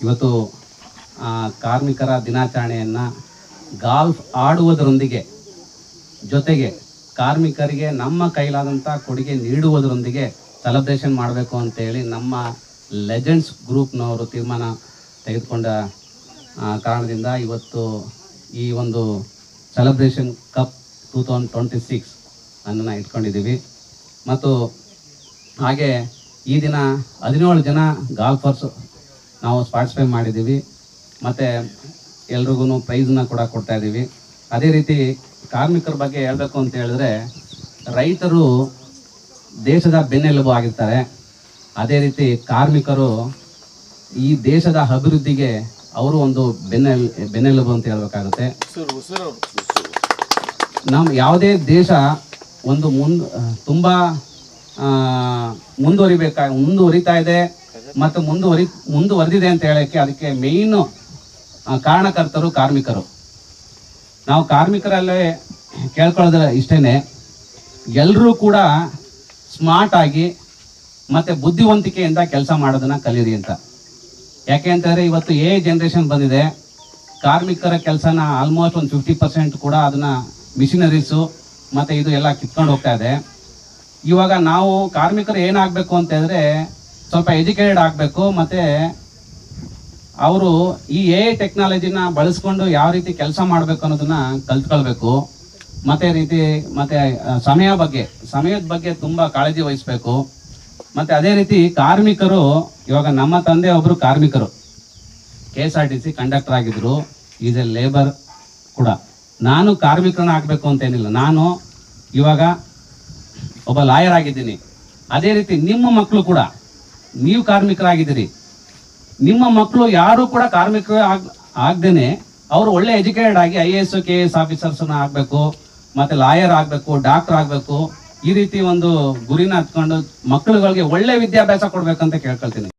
ಇವತ್ತು ಕಾರ್ಮಿಕರ ದಿನಾಚರಣೆಯನ್ನು ಗಾಲ್ಫ್ ಆಡುವುದರೊಂದಿಗೆ ಜೊತೆಗೆ ಕಾರ್ಮಿಕರಿಗೆ ನಮ್ಮ ಕೈಲಾದಂಥ ಕೊಡುಗೆ ನೀಡುವುದರೊಂದಿಗೆ ಸೆಲೆಬ್ರೇಷನ್ ಮಾಡಬೇಕು ಅಂತೇಳಿ ನಮ್ಮ ಲೆಜೆಂಡ್ಸ್ ಗ್ರೂಪ್ನವರು ತೀರ್ಮಾನ ತೆಗೆದುಕೊಂಡ ಕಾರಣದಿಂದ ಇವತ್ತು ಈ ಒಂದು ಸೆಲೆಬ್ರೇಷನ್ ಕಪ್ 2026 ಅನ್ನು ಇಟ್ಕೊಂಡಿದ್ದೀವಿ. ಮತ್ತು ಹಾಗೆ ಈ ದಿನ 17 ಜನ ಗಾಲ್ಫರ್ಸ್ ನಾವು ಪಾರ್ಟಿಸಿಪೇಟ್ ಮಾಡಿದ್ದೀವಿ ಮತ್ತು ಎಲ್ರಿಗೂ ಪ್ರೈಸ್ನ ಕೂಡ ಕೊಡ್ತಾ ಇದ್ದೀವಿ. ಅದೇ ರೀತಿ ಕಾರ್ಮಿಕರ ಬಗ್ಗೆ ಹೇಳಬೇಕು ಅಂತ ಹೇಳಿದ್ರೆ ರೈತರು ದೇಶದ ಬೆನ್ನೆಲುಬು ಆಗಿರ್ತಾರೆ. ಅದೇ ರೀತಿ ಕಾರ್ಮಿಕರು ಈ ದೇಶದ ಅಭಿವೃದ್ಧಿಗೆ ಅವರು ಒಂದು ಬೆನ್ನೆಲುಬು ಅಂತ ಹೇಳ್ಬೇಕಾಗುತ್ತೆ. ನಮ್ಮ ಯಾವುದೇ ದೇಶ ಒಂದು ತುಂಬ ಮುಂದುವರಿತಾ ಇದೆ ಮತ್ತು ಮುಂದುವರೆದಿದೆ ಅಂತ ಹೇಳೋಕ್ಕೆ ಅದಕ್ಕೆ ಮೇಯ್ನು ಕಾರಣಕರ್ತರು ಕಾರ್ಮಿಕರು. ನಾವು ಕಾರ್ಮಿಕರಲ್ಲೇ ಕೇಳ್ಕೊಳ್ಳೋದ್ರ ಇಷ್ಟೇ, ಎಲ್ಲರೂ ಕೂಡ ಸ್ಮಾರ್ಟ್ ಆಗಿ ಮತ್ತು ಬುದ್ಧಿವಂತಿಕೆಯಿಂದ ಕೆಲಸ ಮಾಡೋದನ್ನು ಕಲೀರಿ ಅಂತ. ಯಾಕೆ ಅಂತಂದರೆ ಇವತ್ತು ಜನ್ರೇಷನ್ ಬಂದಿದೆ. ಕಾರ್ಮಿಕರ ಕೆಲಸನ ಆಲ್ಮೋಸ್ಟ್ ಒಂದು 50% ಕೂಡ ಅದನ್ನು ಮಿಷಿನರೀಸು ಮತ್ತು ಇದು ಎಲ್ಲ ಕಿತ್ಕೊಂಡು ಹೋಗ್ತಾ ಇದೆ. ಇವಾಗ ನಾವು ಕಾರ್ಮಿಕರು ಏನಾಗಬೇಕು ಅಂತ ಹೇಳಿದ್ರೆ ಸ್ವಲ್ಪ ಎಜುಕೇಟೆಡ್ ಆಗಬೇಕು ಮತ್ತು ಅವರು ಈ ಟೆಕ್ನಾಲಜಿನ ಬಳಸ್ಕೊಂಡು ಯಾವ ರೀತಿ ಕೆಲಸ ಮಾಡಬೇಕು ಅನ್ನೋದನ್ನ ಕಲ್ತ್ಕೊಳ್ಬೇಕು. ಮತ್ತು ಸಮಯದ ಬಗ್ಗೆ ತುಂಬ ಕಾಳಜಿ ವಹಿಸಬೇಕು. ಮತ್ತು ಅದೇ ರೀತಿ ಕಾರ್ಮಿಕರು ಇವಾಗ ನಮ್ಮ ತಂದೆ ಒಬ್ಬರು ಕಾರ್ಮಿಕರು, KSRTC ಕಂಡಕ್ಟರ್ ಆಗಿದ್ರು, ಈಸ್ ಎ ಲೇಬರ್ ಕೂಡ. ನಾನು ಕಾರ್ಮಿಕರನ್ನ ಆಗಬೇಕು ಅಂತೇನಿಲ್ಲ, ನಾನು ಇವಾಗ ಒಬ್ಬ ಲಾಯರ್ ಆಗಿದ್ದೀನಿ. ಅದೇ ರೀತಿ ನಿಮ್ಮ ಮಕ್ಕಳು ಕೂಡ, ನೀವು ಕಾರ್ಮಿಕರಾಗಿದ್ದೀರಿ, ನಿಮ್ಮ ಮಕ್ಕಳು ಯಾರು ಕೂಡ ಕಾರ್ಮಿಕರು ಆಗದೇನೆ ಅವರು ಒಳ್ಳೆ ಎಜುಕೇಟೆಡ್ ಆಗಿ IAS KS ಆಫೀಸರ್ಸ್ನ ಆಗಬೇಕು, ಮತ್ತು ಲಾಯರ್ ಆಗಬೇಕು, ಡಾಕ್ಟರ್ ಆಗಬೇಕು. ಈ ರೀತಿ ಒಂದು ಗುರಿನ ಹತ್ಕೊಂಡು ಮಕ್ಕಳುಗಳಿಗೆ ಒಳ್ಳೆ ವಿದ್ಯಾಭ್ಯಾಸ ಕೊಡ್ಬೇಕಂತ ಕೇಳ್ಕೊಳ್ತೀನಿ.